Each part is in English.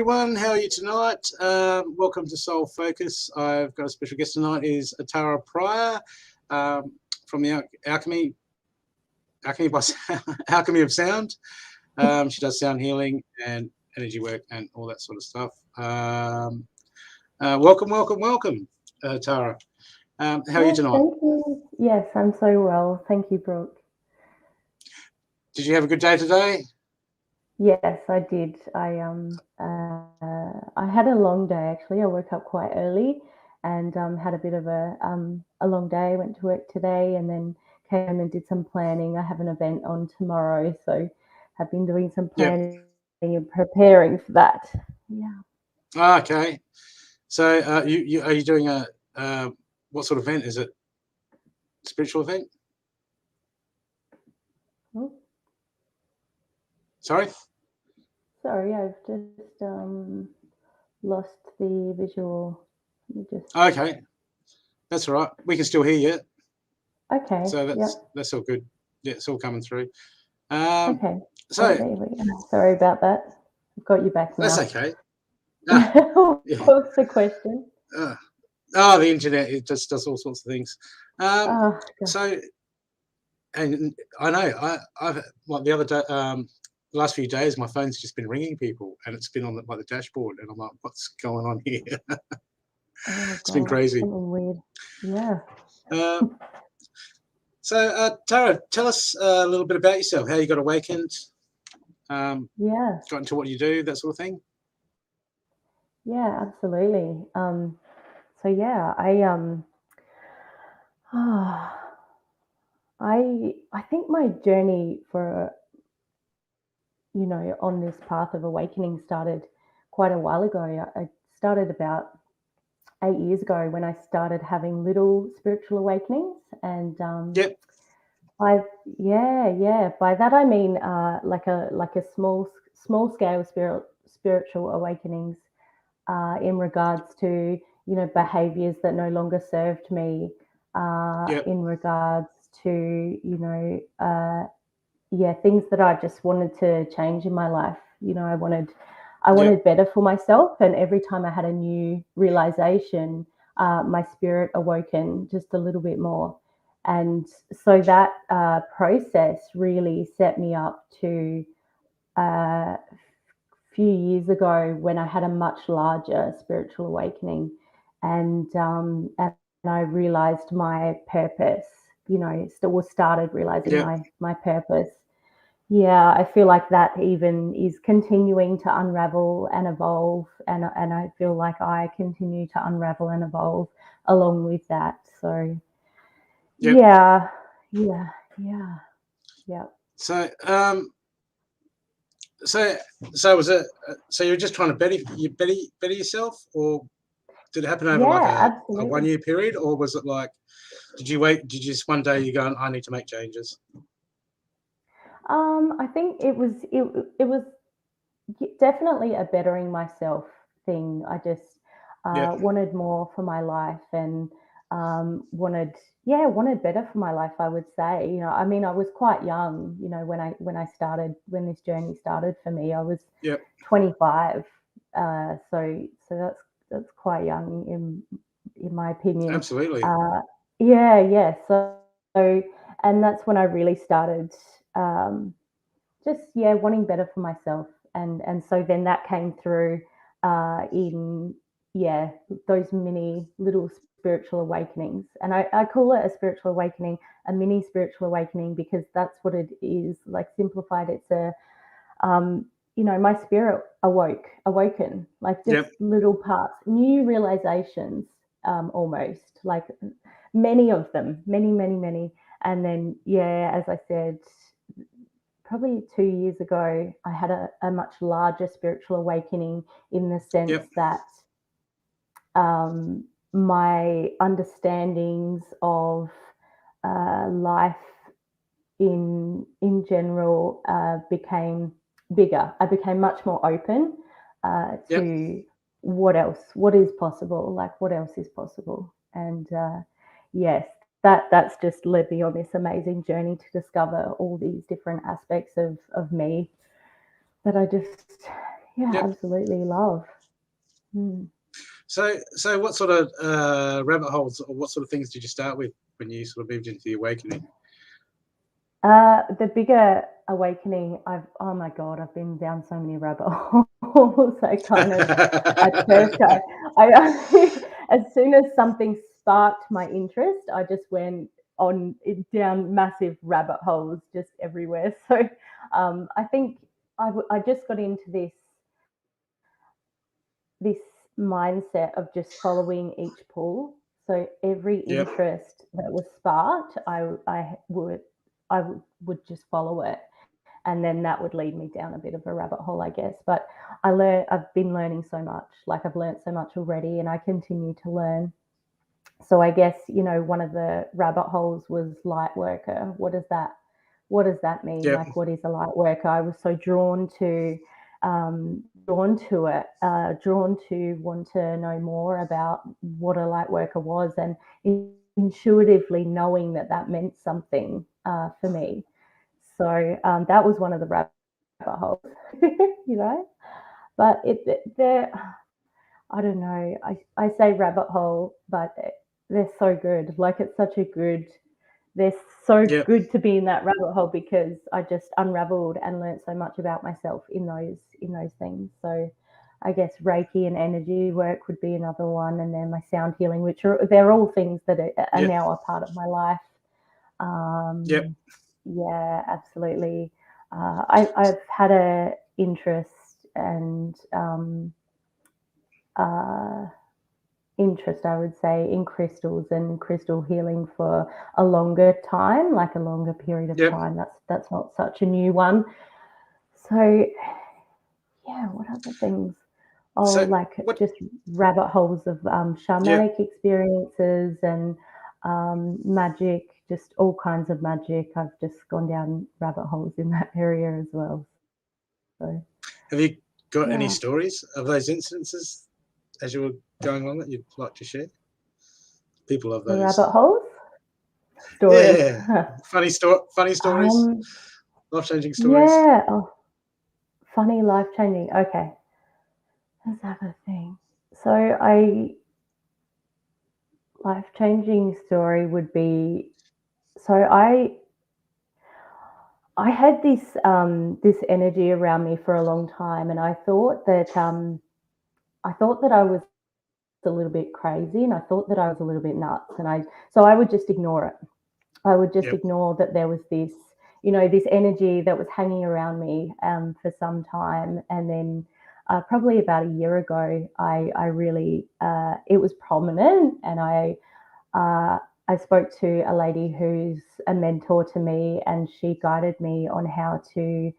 everyone. How are you tonight? Welcome to Soul Focus. I've got a special guest tonight. Is Tarrah from the Alchemy Alchemy of Sound. She does sound healing and energy work and all that sort of stuff. Welcome, Tarrah. How are you tonight? Thank you. Yes, I'm so well. Thank you, Brooke. Did you have a good day today? Yes, I did. I had a long day actually. I woke up quite early and had a bit of a long day. Went to work today and then came home and did some planning. I have an event on tomorrow, so have been doing some planning and preparing for that. Yeah. Okay. So are you doing a what sort of event? Is it a spiritual event? Oh. Sorry, I've just lost the visual. Okay, that's all right. We can still hear you. Okay. So that's all good. Yeah, it's all coming through. Okay. So there we go. Sorry about that. I've got you back now. That's okay. What was the question? The internet, it just does all sorts of things. So, and I know I've like the other day, the last few days, my phone's just been ringing people, and it's been on by the dashboard, and I'm like, what's going on here? It's been crazy. Something weird. Yeah. So, Tarrah, tell us a little bit about yourself. How you got awakened? Got into what you do, that sort of thing. Yeah, absolutely. So yeah, I think my journey for on this path of awakening started quite a while ago. I started about 8 years ago when I started having little spiritual awakenings, and by that I mean like a small scale spiritual awakenings in regards to behaviors that no longer served me, in regards to things that I just wanted to change in my life. I wanted better for myself, and every time I had a new realization, my spirit awoken just a little bit more. And so that process really set me up to a few years ago when I had a much larger spiritual awakening, and I realized my purpose. Started realizing my purpose. Yeah, I feel like that even is continuing to unravel and evolve, and I feel like I continue to unravel and evolve along with that. So yeah. So so was it? So you're just trying to better yourself, or did it happen over like a 1 year period, or was it like did you just one day you go, I need to make changes? I think it was definitely a bettering myself thing. I just wanted more for my life, and wanted better for my life, I would say. I mean, I was quite young, when this journey started for me. I was 25. So that's quite young in my opinion. Absolutely. So and that's when I really started wanting better for myself, and so then that came through in those mini little spiritual awakenings. And I call it a spiritual awakening, a mini spiritual awakening, because that's what it is. Like, simplified, it's a my spirit awoken, like just little parts, new realizations, almost, like many of them, many. And then as I said, probably 2 years ago, I had a much larger spiritual awakening, in the sense that my understandings of life in general became bigger. I became much more open to what is possible, like what else is possible. And yes, that's just led me on this amazing journey to discover all these different aspects of me that I just Yeah, Yep. absolutely love. So what sort of rabbit holes, or what sort of things did you start with when you sort of moved into the awakening? The bigger awakening, oh my God, I've been down so many rabbit holes. I kind of, at first, I as soon as something sparked my interest, I just went down massive rabbit holes just everywhere. So I think I just got into this mindset of just following each pull. So every Yep. interest that was sparked, I would just follow it, and then that would lead me down a bit of a rabbit hole, I guess. But I've been learning so much. Like, I've learned so much already, and I continue to learn. So I guess, one of the rabbit holes was light worker. What does that mean? Yep. Like, what is a light worker? I was so drawn to it, drawn to want to know more about what a light worker was, and intuitively knowing that meant something for me. So that was one of the rabbit holes, But I don't know. I say rabbit hole, but they're so good. Like, it's such a good. They're so Yep. good to be in that rabbit hole, because I just unraveled and learned so much about myself in those things. So I guess Reiki and energy work would be another one, and then my sound healing, they're all things that are Yep. now a part of my life. Yep. Yeah, absolutely. I've had a interest and I would say, in crystals and crystal healing for a longer time, like a longer period of Yep. time. That's not such a new one. So yeah, what other things? Just rabbit holes of shamanic experiences and magic, just all kinds of magic. I've just gone down rabbit holes in that area as well. So have you got any stories of those incidences as you were going on that you'd like to share? People love those. The rabbit holes? Stories. Yeah. Funny stories. Life-changing stories. Yeah. Oh, funny, life-changing. Okay. Let's have a thing. So life-changing story would be, so I had this energy around me for a long time, and I thought that I was a little bit crazy, and I thought that I was a little bit nuts, and I would just ignore it. I would just ignore that there was this energy that was hanging around me for some time, and then probably about a year ago, I really it was prominent, and I spoke to a lady who's a mentor to me, and she guided me on how to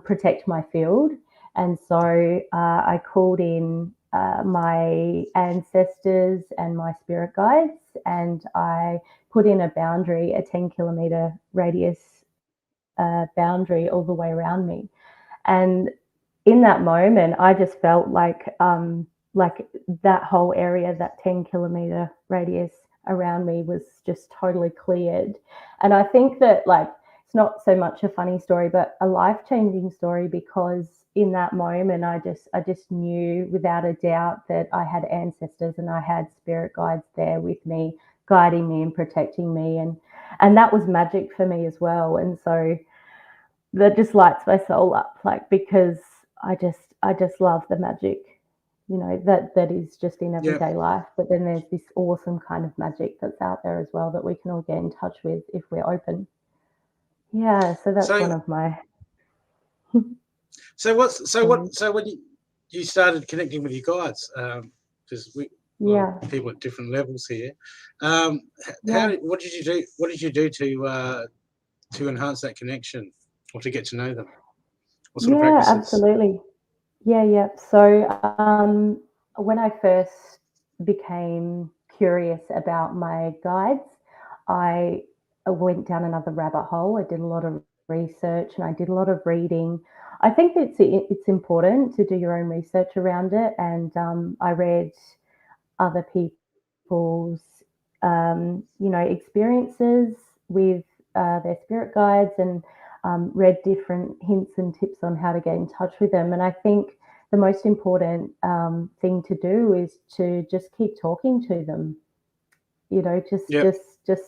protect my field. And so I called in my ancestors and my spirit guides, and I put in a boundary, a 10-kilometer radius boundary all the way around me. And in that moment, I just felt like that whole area, that 10-kilometer radius around me, was just totally cleared. And I think that, like, it's not so much a funny story, but a life-changing story, because in that moment, I just knew without a doubt that I had ancestors and I had spirit guides there with me, guiding me and protecting me, and that was magic for me as well. And so that just lights my soul up, like, because I just love the magic, that is just in everyday life. But then there's this awesome kind of magic that's out there as well that we can all get in touch with if we're open. Yeah, so that's one of my. So when you started connecting with your guides, because people at different levels here, what did you do? What did you do to enhance that connection or to get to know them? What sort of practices? Absolutely. Yeah. So when I first became curious about my guides, I went down another rabbit hole. I did a lot of research and I did a lot of reading. I think that it's important to do your own research around it, and I read other people's experiences with their spirit guides, and read different hints and tips on how to get in touch with them. And I think the most important thing to do is to just keep talking to them. You know, just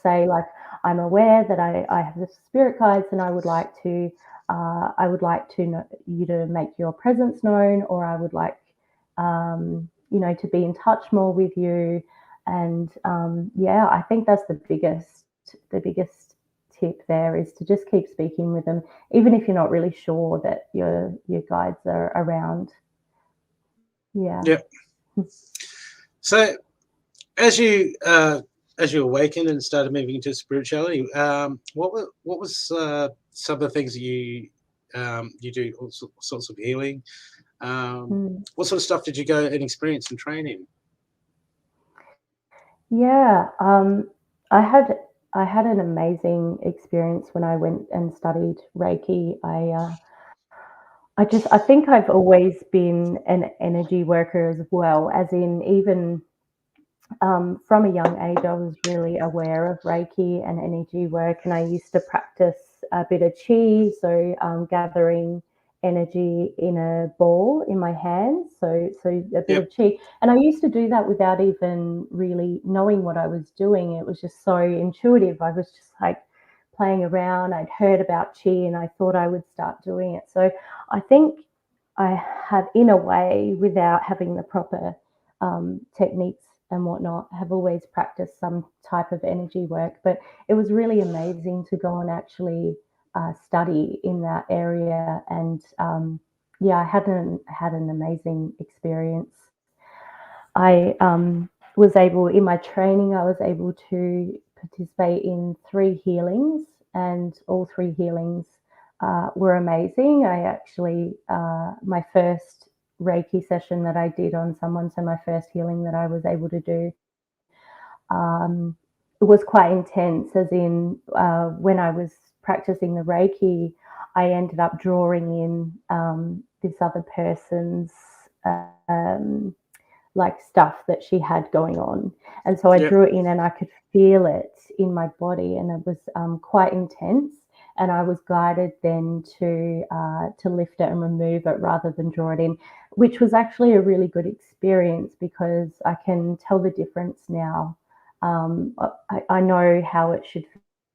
say, like, I'm aware that I have the spirit guides, and I would like to know you to make your presence known, or I would like to be in touch more with you. And I think that's the biggest tip there, is to just keep speaking with them, even if you're not really sure that your guides are around. Yeah. So as you awakened and started moving into spirituality, what was some of the things that you do, all sorts of healing? What sort of stuff did you go and experience and train in? Yeah, I had an amazing experience when I went and studied Reiki. I think I've always been an energy worker as well, as in, even from a young age, I was really aware of Reiki and energy work, and I used to practice a bit of chi, so gathering energy in a ball in my hands, so a bit of chi. And I used to do that without even really knowing what I was doing. It was just so intuitive. I was just like playing around. I'd heard about chi and I thought I would start doing it. So I think I have, in a way, without having the proper techniques and whatnot, have always practiced some type of energy work. But it was really amazing to go and actually study in that area. And I had an amazing experience. I was able, in my training, I was able to participate in 3 healings, and all 3 healings were amazing. I actually, my first Reiki session that I did on someone, so my first healing that I was able to do, it was quite intense, as in, when I was practicing the Reiki, I ended up drawing in this other person's like stuff that she had going on. And so I drew it in, and I could feel it in my body, and it was quite intense. And I was guided then to lift it and remove it rather than draw it in, which was actually a really good experience, because I can tell the difference now. I know how it should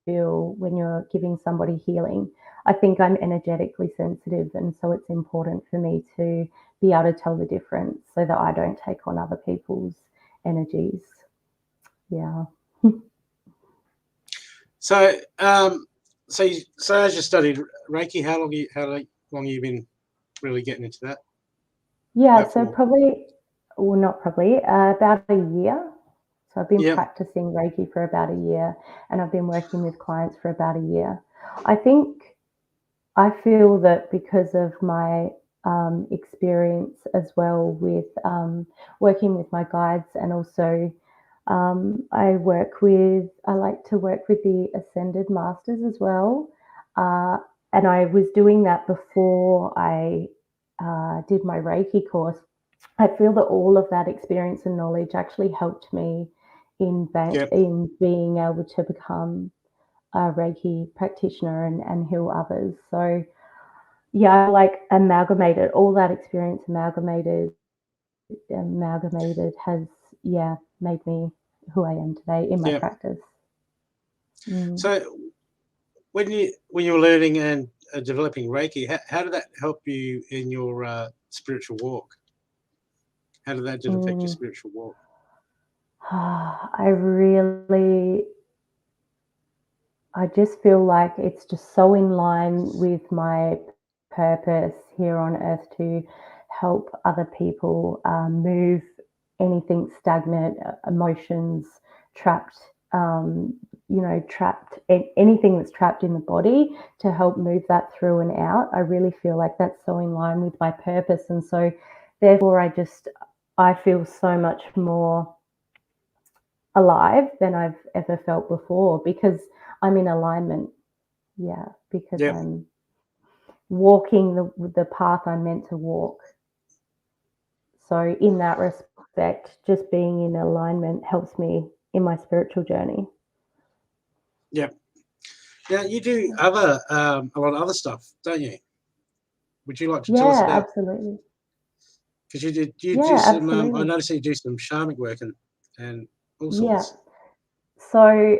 feel when you're giving somebody healing. I think I'm energetically sensitive, and so it's important for me to be able to tell the difference so that I don't take on other people's energies. Yeah. So, so as you studied Reiki, how long you been really getting into that? Yeah, so about a year. So I've been practicing Reiki for about a year, and I've been working with clients for about a year. I feel that because of my experience as well with working with my guides, and also I like to work with the Ascended Masters as well. And I was doing that before I did my Reiki course. I feel that all of that experience and knowledge actually helped me in being able to become a Reiki practitioner and heal others. So yeah, like amalgamated all that experience, amalgamated has made me who I am today in my practice. So when you were learning and developing Reiki, how did that help you in your spiritual walk? How did that affect your spiritual walk? I just feel like it's just so in line with my purpose here on earth, to help other people move anything stagnant, emotions, trapped, anything that's trapped in the body, to help move that through and out. I really feel like that's so in line with my purpose. And so therefore I feel so much more alive than I've ever felt before, because I'm in alignment. Yeah, because I'm walking the path I'm meant to walk. So in that respect, just being in alignment helps me in my spiritual journey. Yeah. Yeah, you do a lot of other stuff, don't you? Would you like to tell us about? Absolutely. Because you do Yeah, some. I absolutely. noticed you do some shamanic work and all Yeah. sorts. So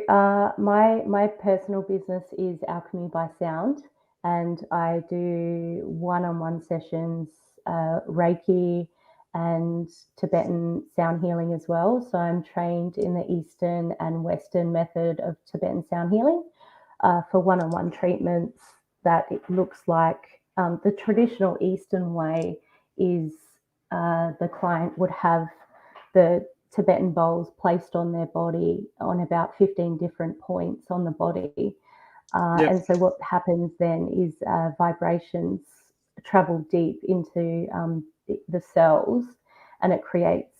my personal business is Alchemy by Sound, and I do one-on-one sessions, Reiki, and Tibetan sound healing as well. So I'm trained in the Eastern and Western method of Tibetan sound healing for one-on-one treatments. That it looks like the traditional Eastern way is the client would have the Tibetan bowls placed on their body on about 15 different points on the body. Yep. And so what happens then is vibrations travel deep into the cells, and it creates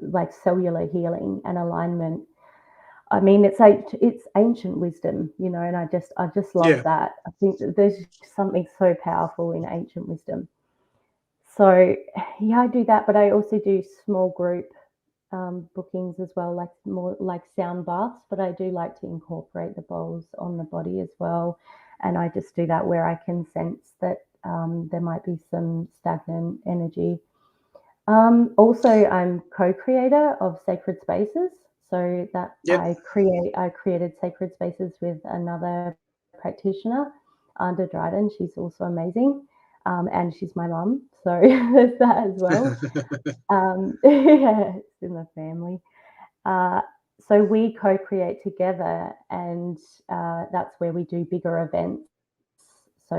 like cellular healing and alignment. I mean, it's ancient wisdom, you know, and I just love Yeah. that. I think that there's something so powerful in ancient wisdom. So yeah, I do that, but I also do small group bookings as well, like more like sound baths. But I do like to incorporate the bowls on the body as well, and I just do that where I can sense that there might be some stagnant energy. Also, I'm co-creator of Sacred Spaces, so that Yep. I created Sacred Spaces with another practitioner, Anda Dryden. She's also amazing, and she's my mum, so there's that as well. Yeah, it's in the family. Uh, so we co-create together, and that's where we do bigger events. So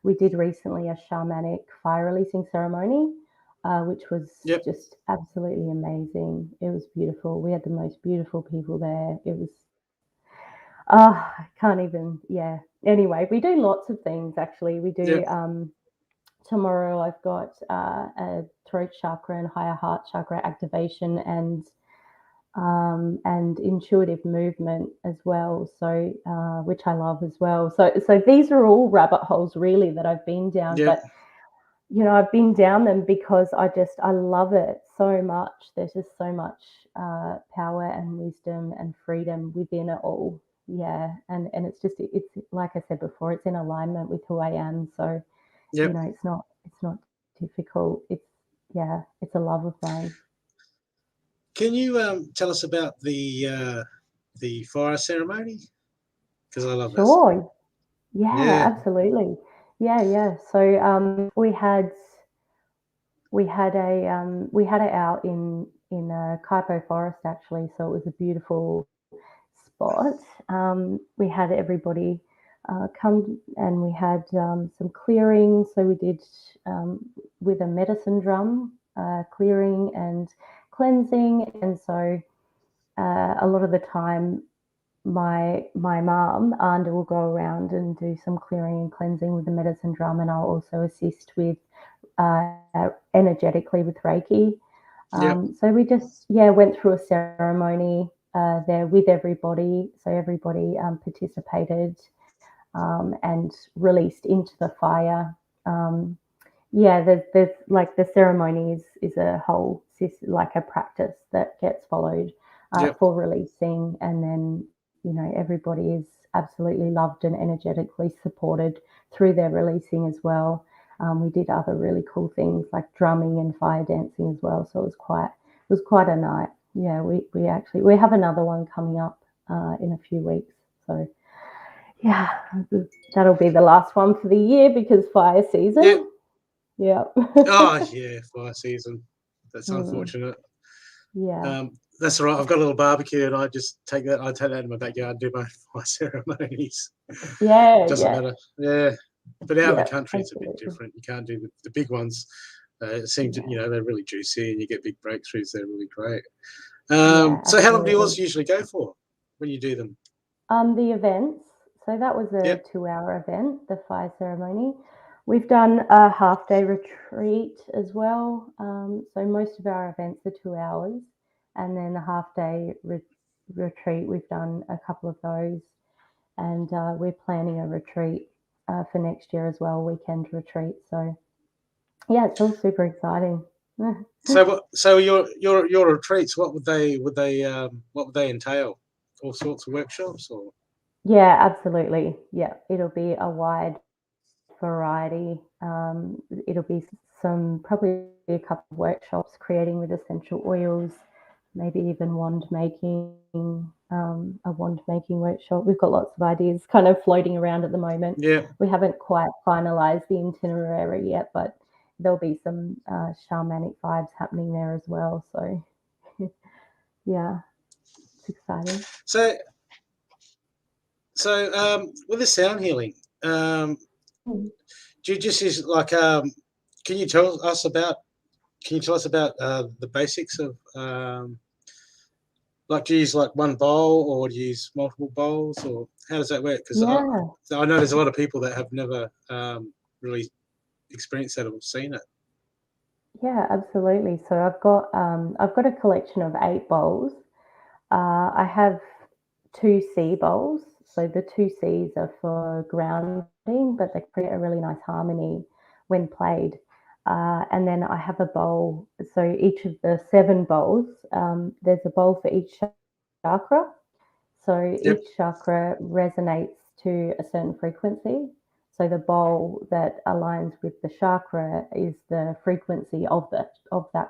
we did recently a shamanic fire releasing ceremony, which was Yep. just absolutely amazing. It was beautiful. We had the most beautiful people there. It was I can't even, yeah. Anyway, we do lots of things actually. We do Yep. tomorrow I've got a throat chakra and higher heart chakra activation and intuitive movement as well. So which I love as well. So these are all rabbit holes really that I've been down, Yep. but you know, I've been down them because I love it so much. There's just so much power and wisdom and freedom within it all. Yeah, and it's like I said before, it's in alignment with who I am. So you Yep. know, it's not difficult. It's a love of mine. Can you tell us about the fire ceremony? Because I love that stuff. Sure. Yeah, Yeah. absolutely. Yeah. So we had it out in Kaipo Forest actually. So it was a beautiful spot. We had everybody come, and we had some clearing. So we did with a medicine drum clearing and cleansing, and so a lot of the time my mum Anda will go around and do some clearing and cleansing with the medicine drum, and I'll also assist with uh, energetically with Reiki. Yep. So we just went through a ceremony there with everybody. So everybody participated and released into the fire. Um, there's like the ceremony is a whole like a practice that gets followed Yep. for releasing, and then you know everybody is absolutely loved and energetically supported through their releasing as well. We did other really cool things like drumming and fire dancing as well, so it was quite a night. Yeah, we have another one coming up in a few weeks, so yeah, that'll be the last one for the year because fire Yep. season. Yeah. Oh yeah, fire season. That's Mm, unfortunate. yeah. That's all right. I've got a little barbecue, and I take that in my backyard and do my fire ceremonies. Yeah. Doesn't Yeah. matter. Yeah, but out in the Yeah. country, it's a bit Absolutely. different. You can't do the big ones. It seems Yeah. they're really juicy, and you get big breakthroughs. They're really great. Yeah. So how long do Absolutely. yours usually go for when you do them? The events. So that was a Yep. 2-hour event, the fire ceremony. We've done a half day retreat as well. So most of our events are 2 hours, and then a half day retreat. We've done a couple of those, and we're planning a retreat for next year as well, weekend retreat. So yeah, it's all super exciting. So your retreats, what would they entail? All sorts of workshops, or Yeah, absolutely. Yeah, it'll be a wide variety. It'll be probably a couple of workshops creating with essential oils, maybe even wand making, a wand making workshop. We've got lots of ideas kind of floating around at the moment. Yeah. We haven't quite finalized the itinerary yet, but there'll be some shamanic vibes happening there as well. So yeah, it's exciting. So with the sound healing, do you just use like can you tell us about the basics of like, do you use like one bowl, or do you use multiple bowls, or how does that work? Because I know there's a lot of people that have never really experienced that or seen it. Yeah, absolutely. So I've got a collection of 8 bowls. I have 2 C bowls. So the 2 Cs are for grounding, but they create a really nice harmony when played. And then I have a bowl. So each of the 7 bowls, there's a bowl for each chakra. So each chakra resonates to a certain frequency. So the bowl that aligns with the chakra is the frequency of that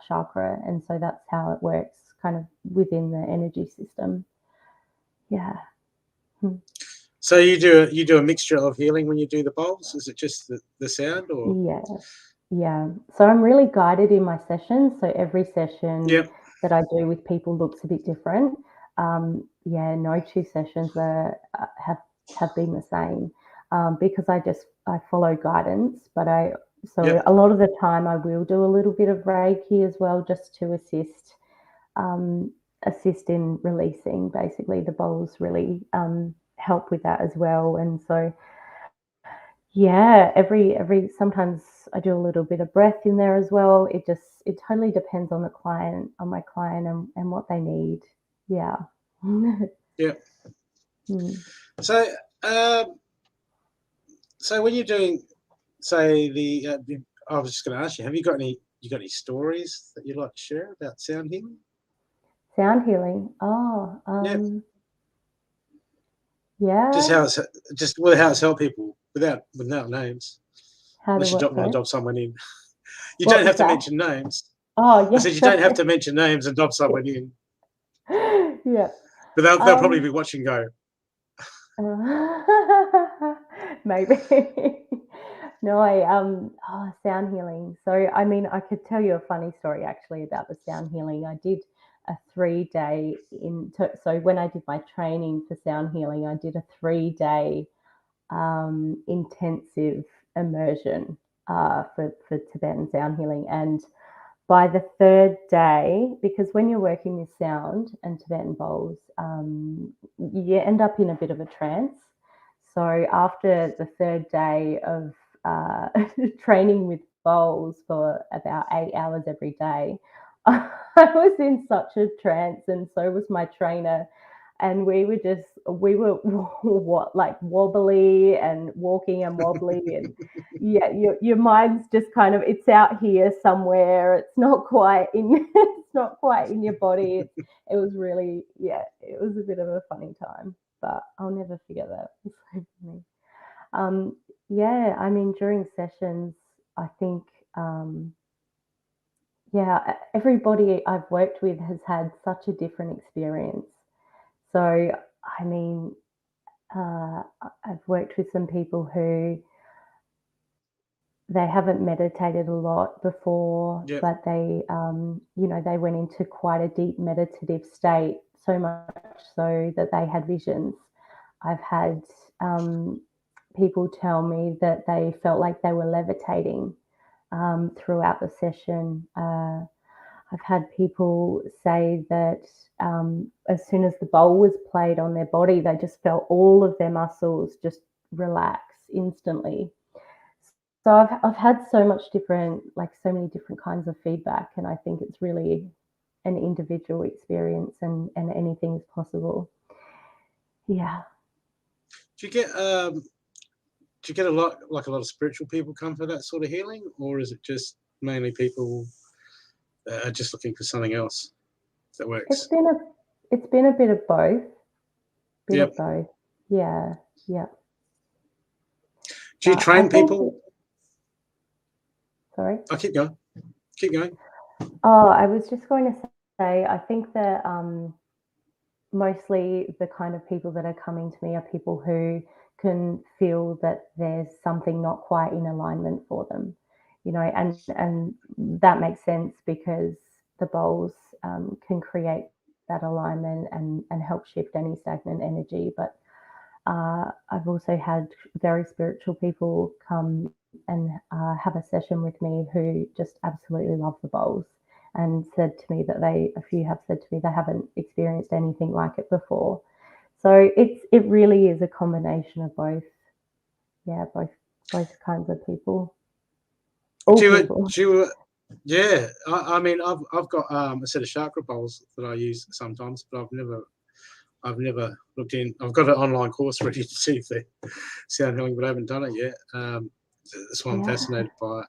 chakra, and so that's how it works, kind of within the energy system. Yeah. So you do a mixture of healing when you do the bowls? Is it just the sound, or? Yeah. So I'm really guided in my sessions. So every session that I do with people looks a bit different. No 2 sessions have been the same, because I follow guidance, but a lot of the time I will do a little bit of Reiki as well, just to assist in releasing. Basically, the bowls really help with that as well, and so. Yeah, every sometimes I do a little bit of breath in there as well. It totally depends on my client and what they need. Yeah. Yeah. So when you're doing, say, I was just going to ask you, have you got any stories that you'd like to share about sound healing? Sound healing. Oh, yeah. Just how it's helped people without names. Unless you don't want to dob someone in. You don't have to mention names. Oh, yeah. I said you don't have to mention names and dob someone in. Yeah. But they'll probably be watching go. Maybe. No, sound healing. So, I mean, I could tell you a funny story actually about the sound healing. I did a 3-day so when I did my training for sound healing, I did a 3-day intensive immersion for Tibetan sound healing. And by the 3rd day, because when you're working with sound and Tibetan bowls, you end up in a bit of a trance. So after the 3rd day of training with bowls for about 8 hours every day, I was in such a trance, and so was my trainer. And we were like wobbly and walking and wobbly, and your mind's just kind of, it's out here somewhere. It's not quite in your body. It was really, it was a bit of a funny time, but I'll never forget that. It was so funny. I mean, during sessions, I think, everybody I've worked with has had such a different experience. So, I mean, I've worked with some people who they haven't meditated a lot before, but they, they went into quite a deep meditative state, so much so that they had visions. I've had people tell me that they felt like they were levitating throughout the session. I've had people say that as soon as the bowl was played on their body, they just felt all of their muscles just relax instantly. So I've had so many different kinds of feedback, and I think it's really an individual experience, and anything is possible. Yeah. Do you get a lot of spiritual people come for that sort of healing, or is it just mainly people are just looking for something else that works? It's been a bit of both. Of both. Yeah. Do you train people? Sorry? I keep going. Keep going. Oh, I was just going to say, I think that mostly the kind of people that are coming to me are people who can feel that there's something not quite in alignment for them, and that makes sense because the bowls can create that alignment and help shift any stagnant energy. But I've also had very spiritual people come and have a session with me who just absolutely love the bowls and said to me that a few have said to me they haven't experienced anything like it before. So it really is a combination of both. Yeah, both kinds of people. All people. Yeah, I mean, I've got a set of chakra bowls that I use sometimes, but I've never looked in. I've got an online course ready to see if they sound healing, but I haven't done it yet. That's why I'm fascinated by it,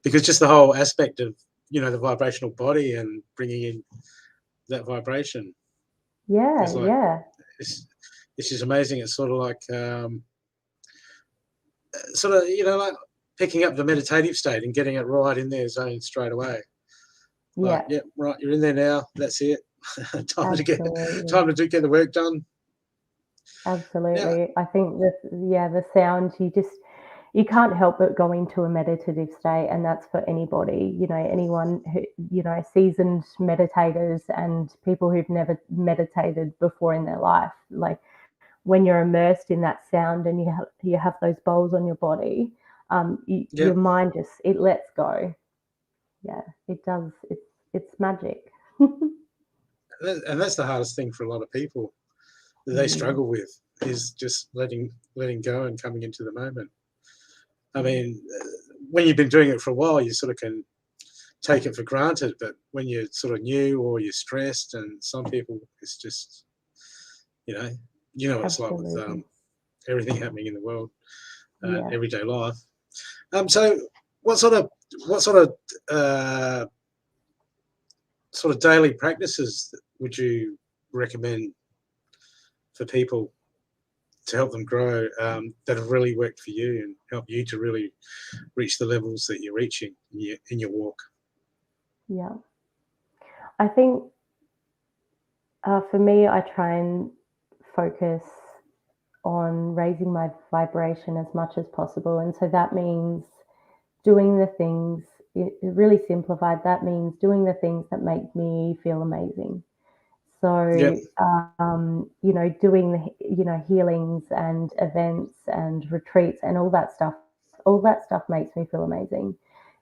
because just the whole aspect of the vibrational body and bringing in that vibration. Yeah, like, yeah. It's just amazing. It's sort of like like picking up the meditative state and getting it right in their zone straight away. Like, yeah, right, you're in there now. That's it. time to get the work done. Absolutely. Now, I think the sound, you can't help but go into a meditative state, and that's for anybody, anyone who, seasoned meditators and people who've never meditated before in their life. Like when you're immersed in that sound and you have those bowls on your body, your mind it lets go. Yeah, it does. It's magic. And that's the hardest thing for a lot of people that they struggle with, is just letting go and coming into the moment. I mean, when you've been doing it for a while, you sort of can take it for granted, but when you're sort of new or you're stressed, and some people, it's just, what it's like with everything happening in the world, everyday life. So what sort of daily practices would you recommend for people to help them grow, that have really worked for you and help you to really reach the levels that you're reaching in your walk? Yeah. I think for me, I try and focus on raising my vibration as much as possible. And so that means doing the things, it really simplified, that means doing the things that make me feel amazing. So, doing the, healings and events and retreats and all that stuff makes me feel amazing.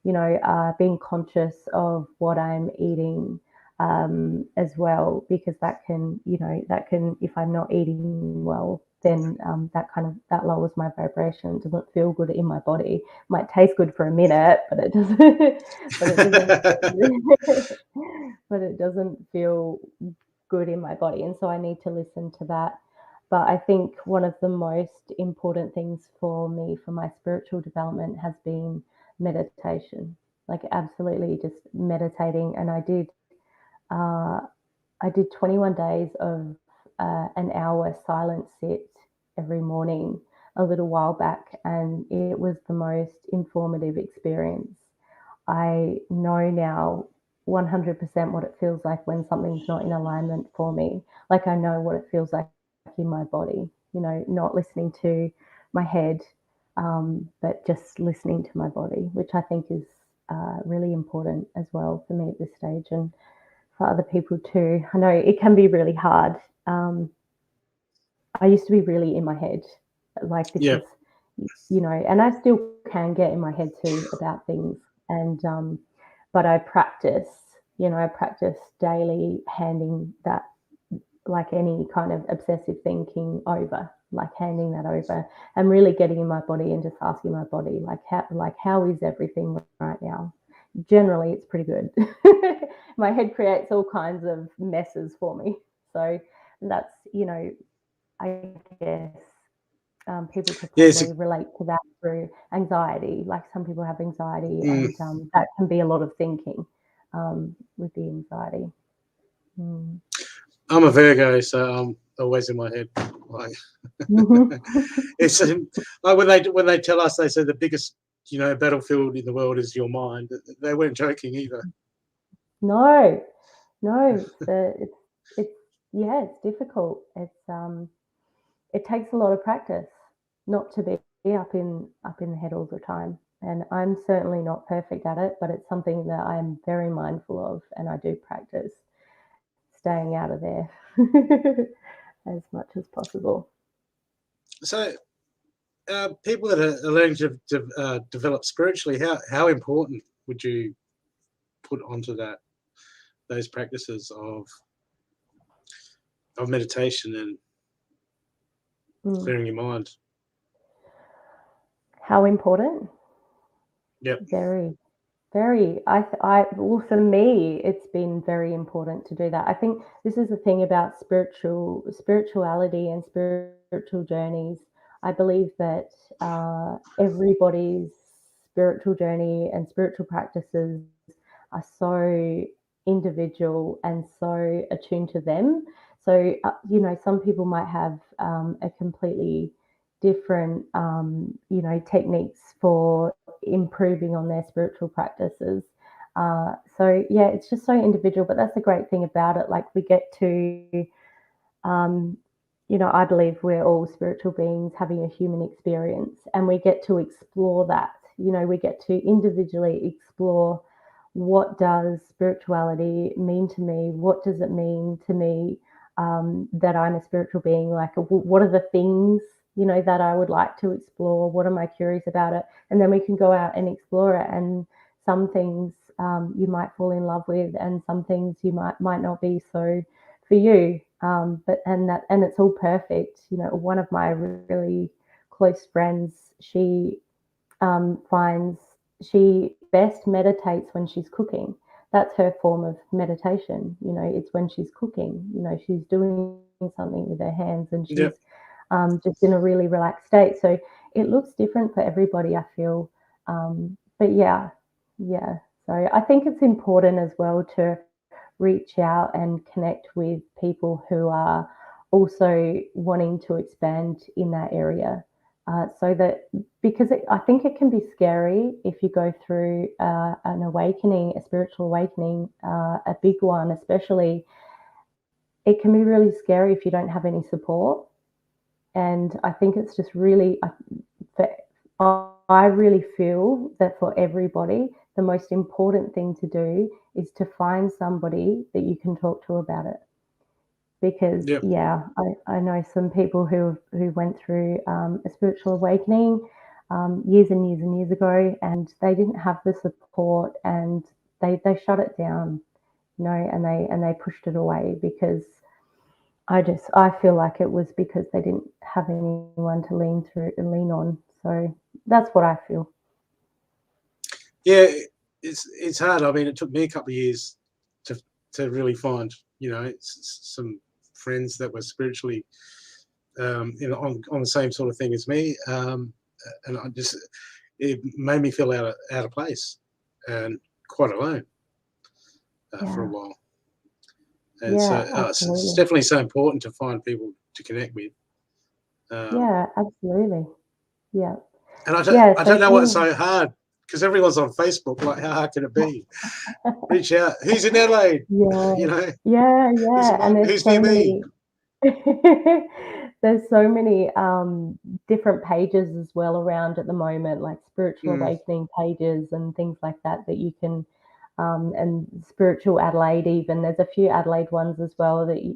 Being conscious of what I'm eating as well, because that can, if I'm not eating well, then that lowers my vibration. It doesn't feel good in my body. It might taste good for a minute, but it doesn't. But it doesn't feel good in my body, and so I need to listen to that. But I think one of the most important things for me for my spiritual development has been meditation. Like absolutely just meditating. And I did 21 days of an hour silent sit every morning a little while back, and it was the most informative experience. I know now 100% what it feels like when something's not in alignment for me. Like I know what it feels like in my body, not listening to my head, but just listening to my body, which I think is really important as well for me at this stage, and for other people too. I know it can be really hard. I used to be really in my head, like this is, and I still can get in my head too about things. And but I practice daily handing that, like any kind of obsessive thinking over, like handing that over and really getting in my body and just asking my body, how is everything right now? Generally, it's pretty good. My head creates all kinds of messes for me. So that's, I guess people could probably relate to that through anxiety. Like some people have anxiety, and that can be a lot of thinking with the anxiety. I'm a Virgo, so I'm always in my head. Like, it's like when they tell us, they say the biggest battlefield in the world is your mind. They weren't joking either. No, it's difficult. It takes a lot of practice not to be up in the head all the time. And I'm certainly not perfect at it, but it's something that I am very mindful of, and I do practice staying out of there as much as possible. So, people that are learning to develop spiritually, how important would you put onto those practices of meditation and clearing your mind? How important? Yep. Very, very. Well, for me, it's been very important to do that. I think this is the thing about spirituality and spiritual journeys. I believe that everybody's spiritual journey and spiritual practices are so individual and so attuned to them. So, some people might have a completely different, techniques for improving on their spiritual practices. It's just so individual, but that's the great thing about it. Like, we get to, I believe we're all spiritual beings having a human experience, and we get to explore that. We get to individually explore, what does spirituality mean to me? What does it mean to me that I'm a spiritual being? Like, what are the things, that I would like to explore? What am I curious about it? And then we can go out and explore it. And some things you might fall in love with, and some things you might not be so for you. And it's all perfect. One of my really close friends, she finds she best meditates when she's cooking. That's her form of meditation. It's when she's cooking. She's doing something with her hands, and she's just in a really relaxed state. So it looks different for everybody, I feel. But yeah. So I think it's important as well to reach out and connect with people who are also wanting to expand in that area. So that, because I think it can be scary if you go through an awakening, a spiritual awakening, a big one especially. It can be really scary if you don't have any support. And I think it's just really, I really feel that for everybody, the most important thing to do is to find somebody that you can talk to about it. Because I know some people who went through a spiritual awakening years and years and years ago, and they didn't have the support, and they shut it down, and they pushed it away, because I feel like it was because they didn't have anyone to lean on. So that's what I feel. Yeah, it's hard. I mean, it took me a couple of years to really find, some friends that were spiritually, on the same sort of thing as me, and it made me feel out of place and quite alone for a while. And it's definitely so important to find people to connect with. Absolutely. Yeah. And I don't know what's so hard, because everyone's on Facebook. Like, how hard can it be? Reach out. Who's in Adelaide? Yeah. And who's near me? There's so many different pages as well around at the moment, like spiritual awakening pages and things like that you can, and spiritual Adelaide even. There's a few Adelaide ones as well that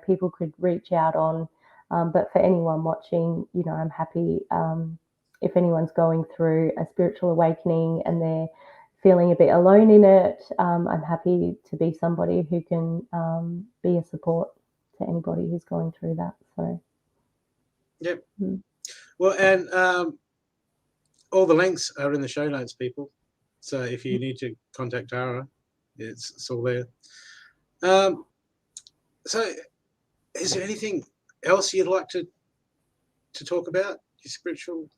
people could reach out on. But for anyone watching, I'm happy if anyone's going through a spiritual awakening and they're feeling a bit alone in it, I'm happy to be somebody who can be a support to anybody who's going through that. So yep. Well, and all the links are in the show notes, people. So if you need to contact Tarrah, it's all there. So is there anything else you'd like to talk about, your spiritual?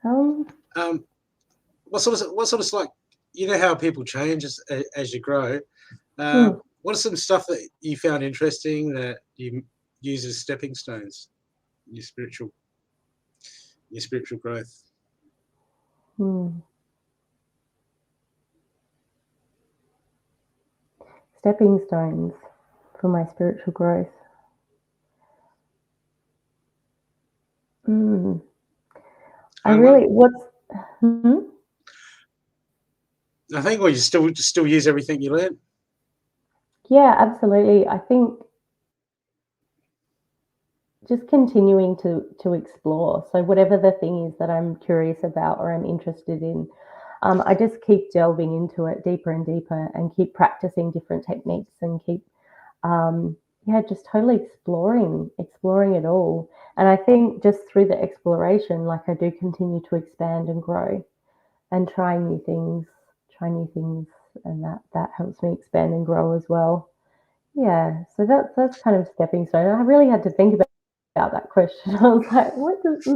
What sort of like, how people change as you grow? What are some stuff that you found interesting that you use as stepping stones in your spiritual growth? Stepping stones for my spiritual growth. I really, I think, well, you still use everything you learn. Yeah, absolutely. I think just continuing to explore. So whatever the thing is that I'm curious about or I'm interested in, I just keep delving into it deeper and deeper and keep practicing different techniques and keep, just totally exploring it all. And I think just through the exploration, like I do continue to expand and grow and try new things, and that helps me expand and grow as well. Yeah, so that's kind of stepping stone. I really had to think about that question. I was like, what does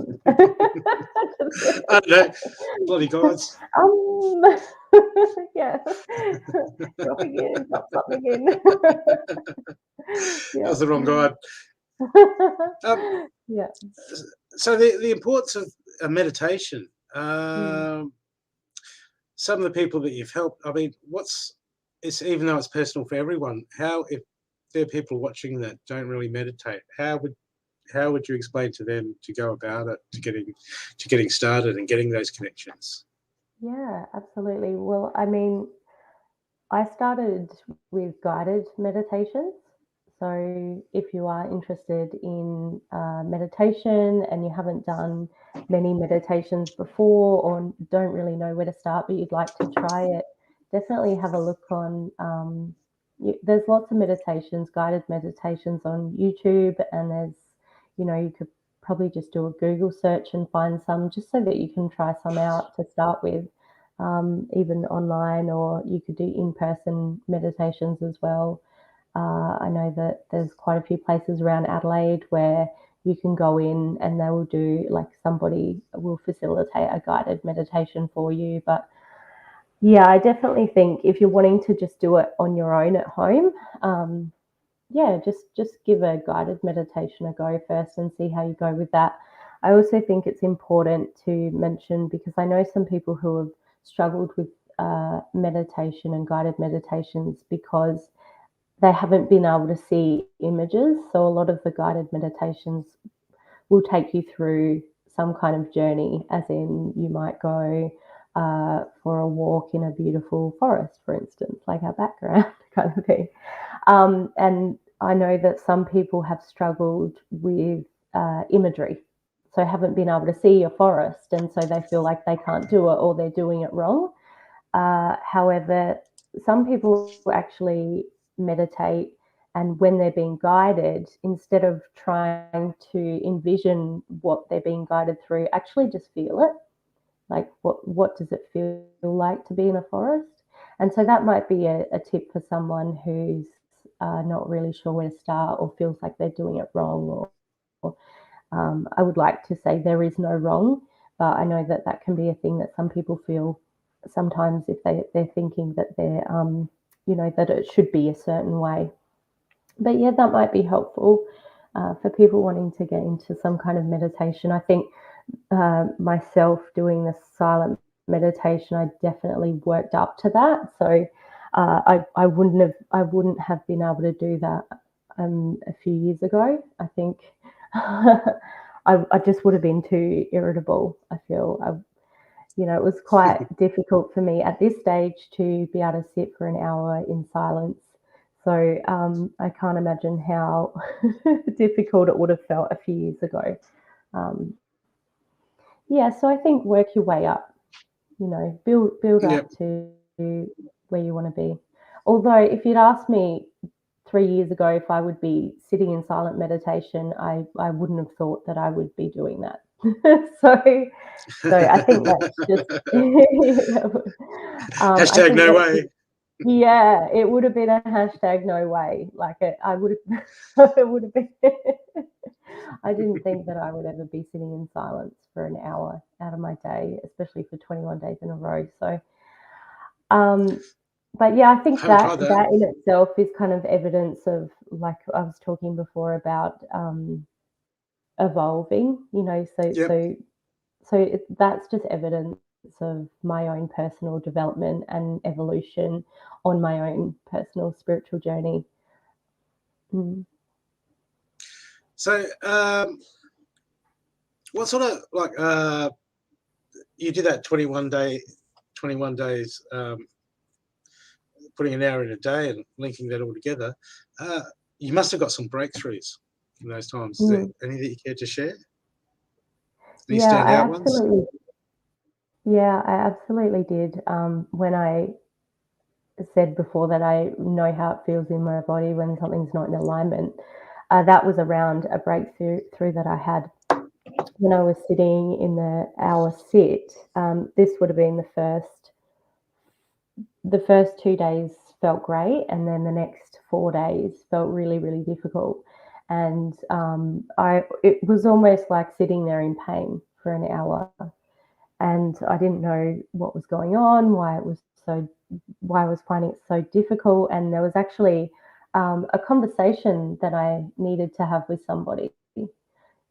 I don't know, bloody gods. Yeah. Drop again, drop something again. That was the wrong god. Yeah. So the importance of meditation. Some of the people that you've helped, I mean, it's even though it's personal for everyone, how, if there are people watching that don't really meditate, how would you explain to them to go about it, to getting started and getting those connections? Yeah, absolutely. Well, I mean, I started with guided meditations. So if you are interested in meditation and you haven't done many meditations before or don't really know where to start, but you'd like to try it, definitely have a look on. There's lots of meditations, guided meditations on YouTube, and you could probably just do a Google search and find some just so that you can try some out to start with. Even online, or you could do in-person meditations as well. I know that there's quite a few places around Adelaide where you can go in and they will do, like, somebody will facilitate a guided meditation for you. But yeah, I definitely think if you're wanting to just do it on your own at home, just give a guided meditation a go first and see how you go with that. I also think it's important to mention, because I know some people who have struggled with meditation and guided meditations because they haven't been able to see images. So a lot of the guided meditations will take you through some kind of journey, as in you might go for a walk in a beautiful forest, for instance, like our background kind of thing. And I know that some people have struggled with imagery, so haven't been able to see a forest, and so they feel like they can't do it or they're doing it wrong. However, some people actually meditate, and when they're being guided, instead of trying to envision what they're being guided through, actually just feel it. Like, what does it feel like to be in a forest? And so that might be a tip for someone who's not really sure where to start or feels like they're doing it wrong. Or I would like to say there is no wrong, but I know that can be a thing that some people feel sometimes if they're thinking that that it should be a certain way. But yeah, that might be helpful for people wanting to get into some kind of meditation. I think myself doing the silent meditation, I definitely worked up to that. So I wouldn't have been able to do that a few years ago. I think I just would have been too irritable. I feel it was quite difficult for me at this stage to be able to sit for an hour in silence. So I can't imagine how difficult it would have felt a few years ago. So I think work your way up, build up to where you want to be. Although if you'd asked me 3 years ago if I would be sitting in silent meditation, I wouldn't have thought that I would be doing that. so I think that's just hashtag no way. Yeah, it would have been a hashtag no way. Like I would have, it would have been. I didn't think that I would ever be sitting in silence for an hour out of my day, especially for 21 days in a row. So, but yeah, I think that in itself is kind of evidence of, like I was talking before about evolving. So that's just evidence of my own personal development and evolution on my own personal spiritual journey. So, what sort of you did that 21 days, putting an hour in a day and linking that all together. You must have got some breakthroughs in those times. Is there any that you care to share? Any standout ones? Yeah, I absolutely did. When I said before that I know how it feels in my body when something's not in alignment, that was around a breakthrough that I had when I was sitting in the hour sit. This would have been the first 2 days felt great, and then the next 4 days felt really, really difficult. And it was almost like sitting there in pain for an hour, and I didn't know what was going on, why I was finding it so difficult. And there was actually a conversation that I needed to have with somebody.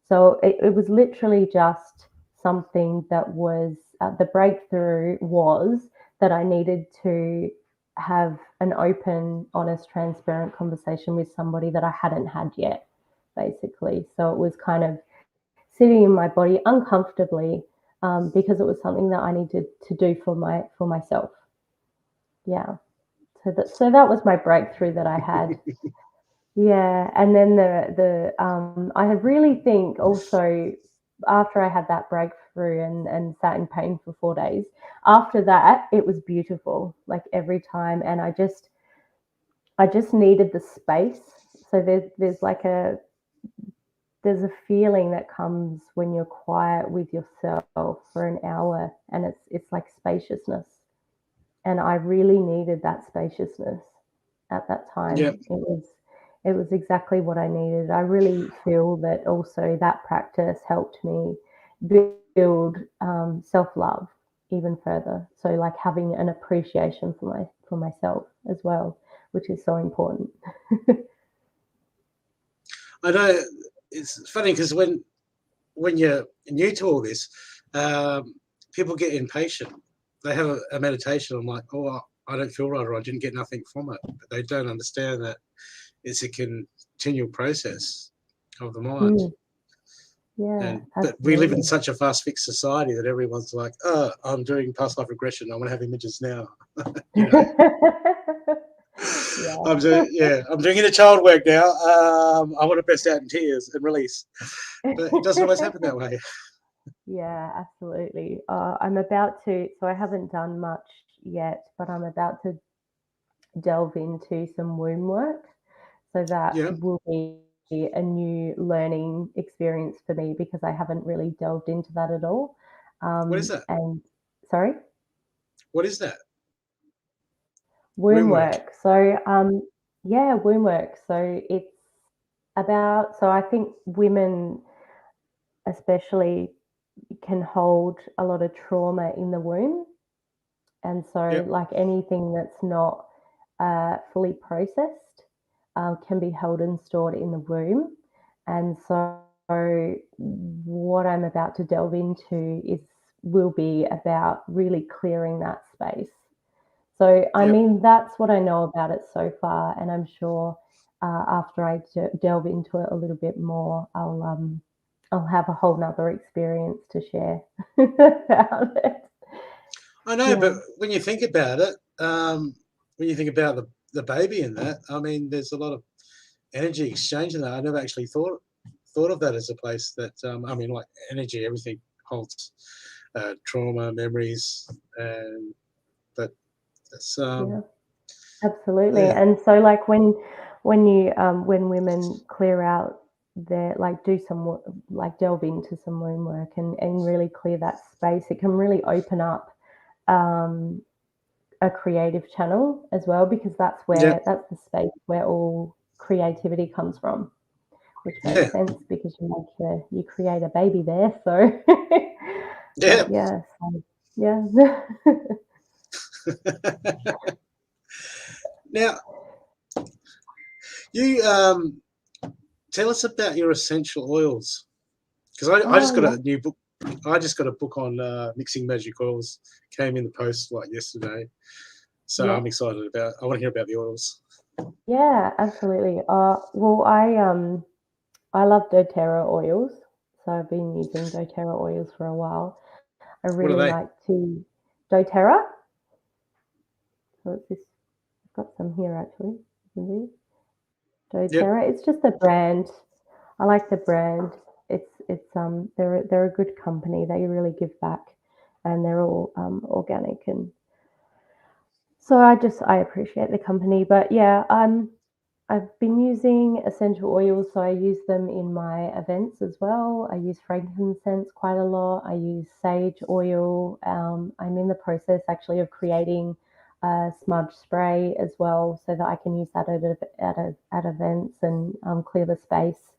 So it was literally just something that was the breakthrough was that I needed to have an open, honest, transparent conversation with somebody that I hadn't had yet, basically. So it was kind of sitting in my body uncomfortably because it was something that I needed to do for myself. Yeah. So that was my breakthrough that I had. Yeah, and then I really think also after I had that breakthrough and sat in pain for 4 days, after that it was beautiful, like every time. And I just needed the space. So there's a feeling that comes when you're quiet with yourself for an hour, and it's like spaciousness. And I really needed that spaciousness at that time. Yep. It was exactly what I needed. I really feel that also that practice helped me build self-love even further. So like having an appreciation for myself as well, which is so important. I know it's funny because when you're new to all this, people get impatient. They have a meditation. I'm like, oh, I don't feel right, or I didn't get nothing from it. But they don't understand that it's a continual process of the mind. Yeah, but we live in such a fast-fixed society that everyone's like, oh, I'm doing past life regression. I want to have images now. You know? Yeah. I'm doing inner child work now. I want to burst out in tears and release. But it doesn't always happen that way. Yeah, absolutely. I'm about to, so I haven't done much yet, but I'm about to delve into some womb work. So that will be a new learning experience for me because I haven't really delved into that at all. What is that? And sorry? What is that? Womb work. So, womb work. So it's about, so I think women especially can hold a lot of trauma in the womb. And so, like anything that's not fully processed can be held and stored in the womb. And so, what I'm about to delve into will be about really clearing that space. So, I mean, that's what I know about it so far, and I'm sure after I delve into it a little bit more, I'll have a whole nother experience to share about it. I know, but when you think about it, when you think about the baby in that, I mean, there's a lot of energy exchange in that. I never actually thought of that as a place that, I mean, like energy, everything holds trauma, memories, and but that's absolutely. And so, like when women clear out their, like, do some, like, delve into some womb work and really clear that space, it can really open up a creative channel as well, because that's the space where all creativity comes from, which makes sense because you create a baby there. So Now, you tell us about your essential oils, because I just got a new book I just got a book on mixing magic oils. Came in the post like yesterday, so I'm excited about. I want to hear about the oils. Yeah, absolutely. Well, I love doTERRA oils, so I've been using doTERRA oils for a while. I What are really they? like to doTERRA. So it's this. I've got some here actually. Yep. doTERRA. It's just a brand. I like the brand. They're a good company. They really give back, and they're all organic, and so I appreciate the company. But yeah, I've been using essential oils, so I use them in my events as well. I use frankincense quite a lot. I use sage oil. I'm in the process actually of creating a smudge spray as well, so that I can use that at events and clear the space.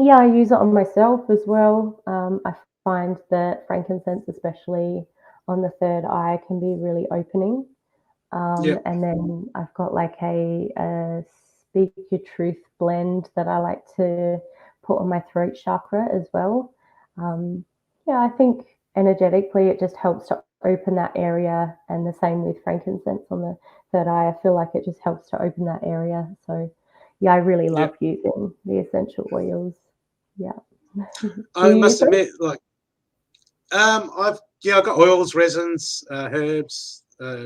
Yeah, I use it on myself as well. I find that frankincense, especially on the third eye, can be really opening. Yep. And then I've got like a Speak Your Truth blend that I like to put on my throat chakra as well. Yeah, I think energetically it just helps to open that area, and the same with frankincense on the third eye. I feel like it just helps to open that area. So, yeah, I really love using the essential oils. Yeah. I must admit, like, I've got oils, resins, herbs,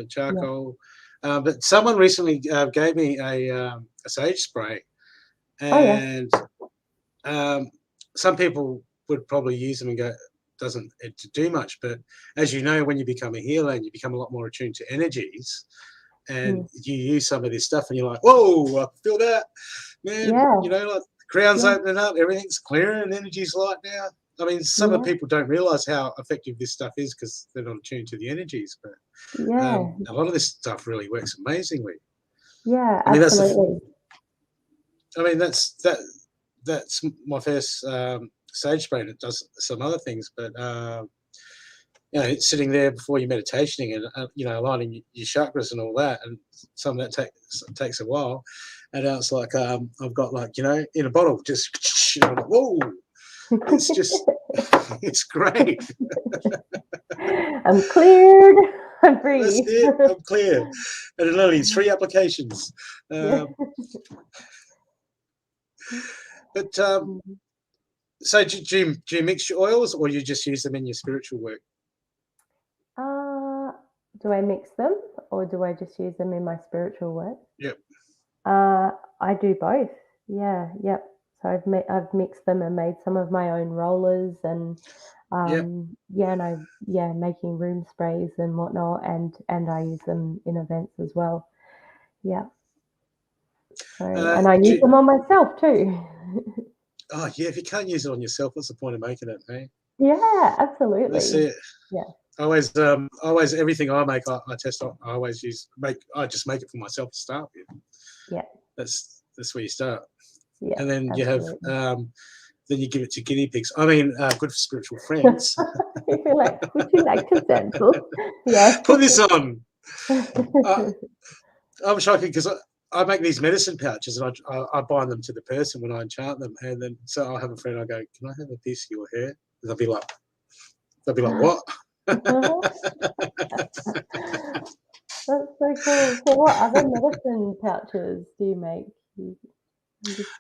charcoal. But someone recently gave me a sage spray, and some people would probably use them and go, doesn't it do much? But as you know, when you become a healer and you become a lot more attuned to energies, and you use some of this stuff, and you're like, whoa, I feel that, man. You know, like the ground's opening up, everything's clearing, and energy's light now. I mean, some of the people don't realize how effective this stuff is because they're not attuned to the energies, but a lot of this stuff really works amazingly. Yeah, I mean, absolutely. That's my first sage spray, and it does some other things, but it's sitting there before your meditationing and aligning your chakras and all that, and some of that takes a while. And now it's like I've got like in a bottle, just I'm like, whoa, it's just it's great. I'm cleared. I'm free. That's it. I'm clear, and it only needs 3 applications. But so do you mix your oils, or you just use them in your spiritual work? Do I mix them, or do I just use them in my spiritual work? Yep. I do both. Yeah. Yep. So I've mixed them and made some of my own rollers, and making room sprays and whatnot, and I use them in events as well. Yeah. So, and I use them on myself too. Oh yeah, if you can't use it on yourself, what's the point of making it, eh? Yeah, absolutely. That's it. Yeah. Always everything I make, I test. I just make it for myself to start with. Yeah. That's where you start. Yeah. And then absolutely. you have then you give it to guinea pigs. I mean, good for spiritual friends. You're like, would you like to sample? Yeah. Put this on. I'm shocking because I make these medicine pouches, and I bind them to the person when I enchant them, and then so I have a friend. I go, "Can I have a piece of your hair?" And they'll be like, "What?" That's so cool. So, what other medicine pouches do you make?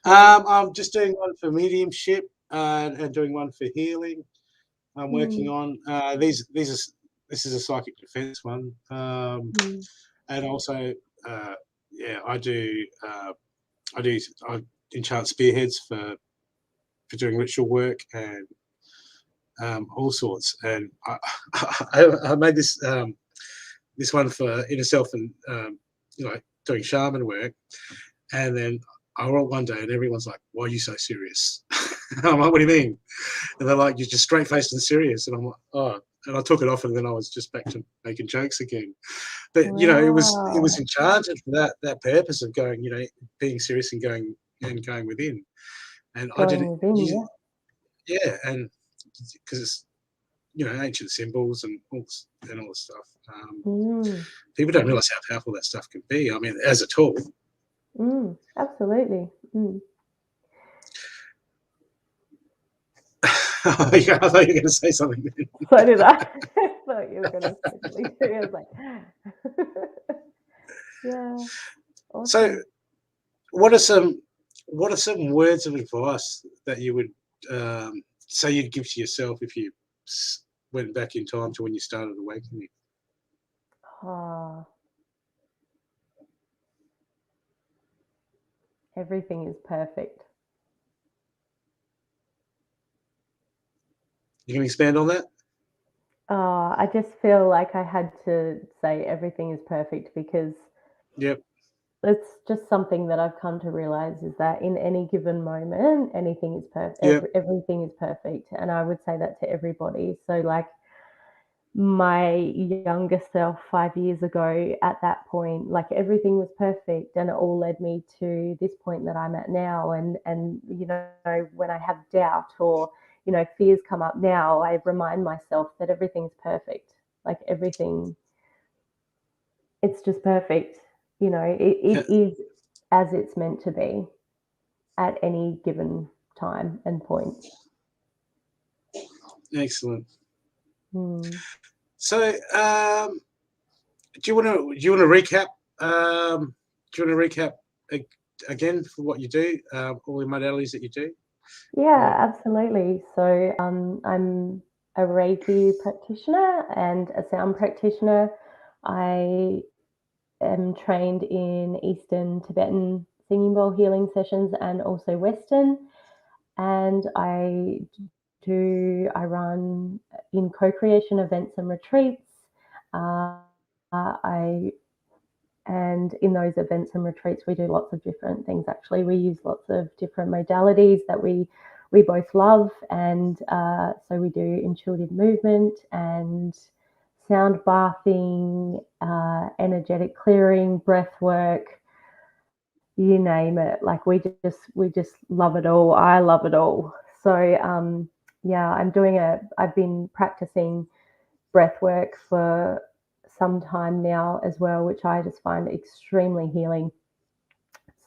I'm just doing one for mediumship and doing one for healing. I'm working on this is a psychic defense one, and also I enchant spearheads for doing ritual work and all sorts. And I made this this one for inner self and doing shaman work, and then I wrote one day and everyone's like, "Why are you so serious?" I'm like, "What do you mean?" And they're like, "You're just straight faced and serious." And I'm like, "Oh." And I took it off, and then I was just back to making jokes again. But it was enchanted for that purpose of going, being serious and going within. And I did it. Yeah, and because it's ancient symbols and all this stuff. People don't realize how powerful that stuff can be. I mean, as a tool. Absolutely. I thought you were going to say something. So did I. I thought you were going to say something too. I was like, yeah. Awesome. So, what are some words of advice that you would say you'd give to yourself if you went back in time to when you started awakening? Everything is perfect. You can expand on that? I just feel like I had to say everything is perfect because it's just something that I've come to realize is that in any given moment, anything is perfect. Everything is perfect. And I would say that to everybody. So like my younger self 5 years ago at that point, like everything was perfect and it all led me to this point that I'm at now. And you know, when I have doubt or, you know, fears come up now, I remind myself that everything's perfect. Like everything, it's just perfect. You know, it is as it's meant to be at any given time and point. Excellent. So, do you want to recap? Do you want to recap again for what you do, all the modalities that you do? Yeah, absolutely. So, I'm a Reiki practitioner and a sound practitioner. I am trained in Eastern Tibetan singing bowl healing sessions and also Western. And I run in co-creation events and retreats. And in those events and retreats, we do lots of different things. Actually, we use lots of different modalities that we both love. And so we do intuitive movement and sound bathing, energetic clearing, breath work, you name it. Like we just love it all. I love it all. So yeah, I've been practicing breath work for some time now as well, which I just find extremely healing.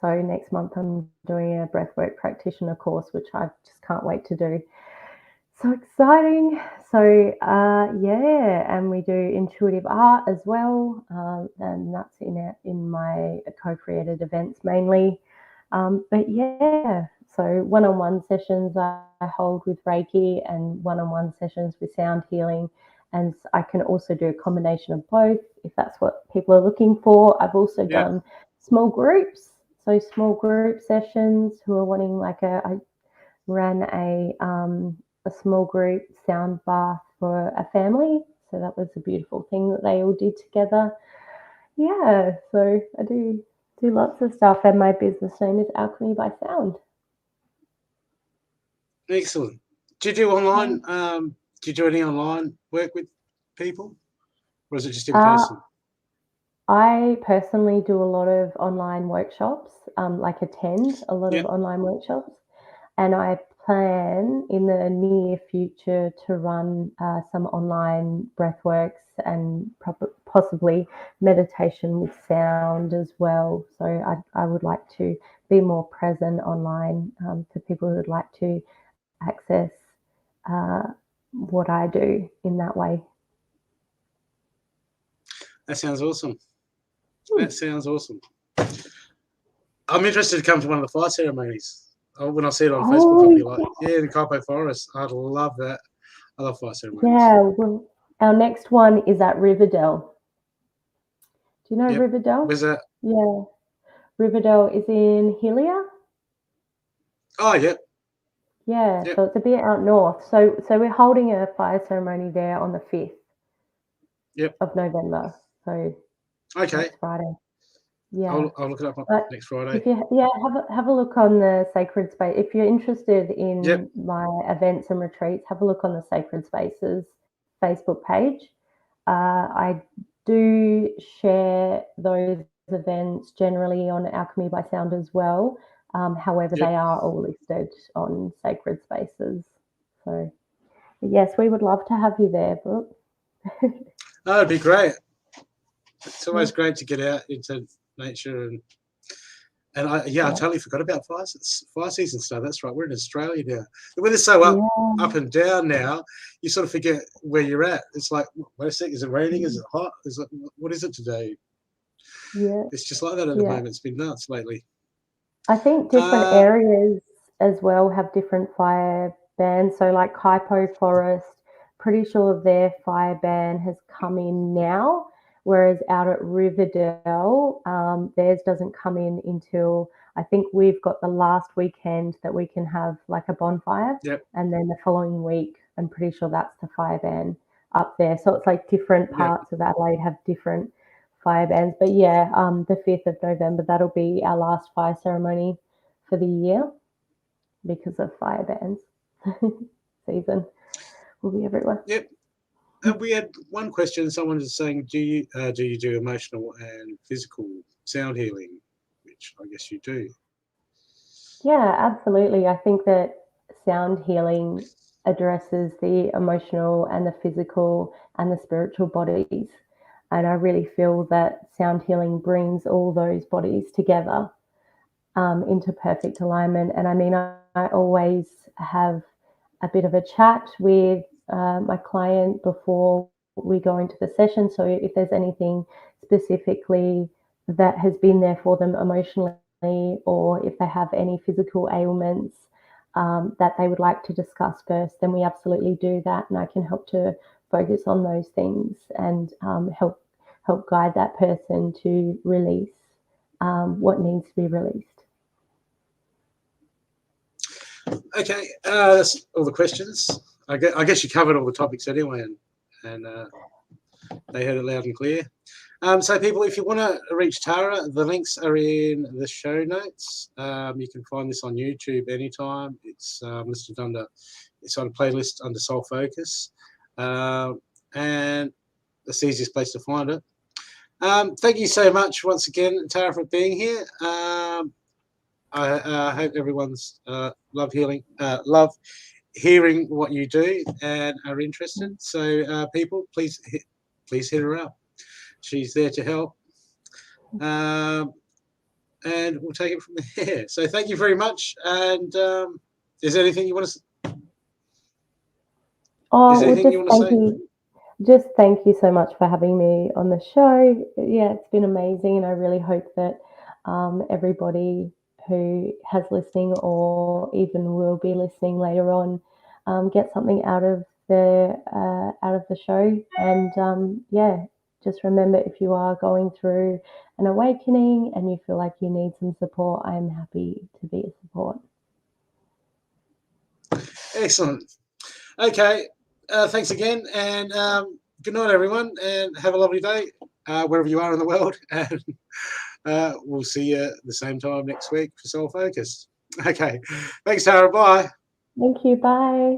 So next month I'm doing a breathwork practitioner course, which I just can't wait to do. So exciting. So yeah, and we do intuitive art as well, and that's in my co-created events mainly. But yeah, so one-on-one sessions I hold with Reiki and one-on-one sessions with sound healing. And I can also do a combination of both if that's what people are looking for. I've also done small groups, so small group sessions who are wanting I ran a small group sound bath for a family. So that was a beautiful thing that they all did together. Yeah, so I do lots of stuff, and my business name is Alchemy by Sound. Excellent. Do you do online? Do you do any online work with people, or is it just in person? I personally do a lot of online workshops, attend a lot of online workshops, and I plan in the near future to run some online breathworks and possibly meditation with sound as well. So I would like to be more present online for people who would like to access what I do in that way. That sounds awesome. That sounds awesome. I'm interested to come to one of the fire ceremonies. When I see it on Facebook, I'll be like, yeah, in Kaipo Forest. I'd love that. I love fire ceremonies. Yeah, well, our next one is at Riverdale. Do you know Riverdale? Where's that? Yeah. Riverdale is in Helia. Oh, yep. Yeah, so it's a bit out north. So we're holding a fire ceremony there on the 5th of November. So next Friday. Yeah. I'll look it up next Friday. If have a look on the Sacred Space. If you're interested in my events and retreats, have a look on the Sacred Spaces Facebook page. I do share those events generally on Alchemy by Sound as well. However, they are all listed on Sacred Spaces. So, yes, we would love to have you there, Brooke. Oh, it'd be great. It's always great to get out into nature And I totally forgot about fire season stuff. That's right. We're in Australia now. The weather's so up and down now. You sort of forget where you're at. It's like, wait a sec, is it raining? Is it hot? Is it, what is it today? Yeah. It's just like that at the moment. It's been nuts lately. I think different areas as well have different fire bans. So like Kaipo Forest, pretty sure their fire ban has come in now. Whereas out at Riverdale, theirs doesn't come in until, I think we've got the last weekend that we can have like a bonfire. Yep. And then the following week, I'm pretty sure that's the fire ban up there. So it's like different parts of Adelaide have different fire bans. But yeah, the 5th of November, that'll be our last fire ceremony for the year because of fire bans. Season will be everywhere. Yep. We had one question. Someone was saying, do you do emotional and physical sound healing? Which I guess you do. Yeah, absolutely. I think that sound healing addresses the emotional and the physical and the spiritual bodies. And I really feel that sound healing brings all those bodies together into perfect alignment. And I mean, I always have a bit of a chat with my client before we go into the session. So if there's anything specifically that has been there for them emotionally, or if they have any physical ailments that they would like to discuss first, then we absolutely do that. And I can help to focus on those things and help guide that person to release what needs to be released. Okay, that's all the questions. I guess you covered all the topics anyway, and they heard it loud and clear. So people, if you want to reach Tarrah, the links are in the show notes. You can find this on YouTube anytime. It's listed under, it's on a playlist under Soul Focus, and that's the easiest place to find it. Thank you so much once again, Tarrah, for being here. I hope everyone's love hearing what you do and are interested. So people, please hit her up. She's there to help. And we'll take it from there. So thank you very much. And is there anything you want to say? Oh, just thank you so much for having me on the show. Yeah, it's been amazing. And I really hope that everybody who has listening or even will be listening later on get something out of the show. And yeah, just remember, if you are going through an awakening and you feel like you need some support, I'm happy to be a support. Excellent. Okay, thanks again, and good night, everyone, and have a lovely day wherever you are in the world. And we'll see you at the same time next week for Soul Focus. Okay, thanks, Tarrah. Bye. Thank you. Bye.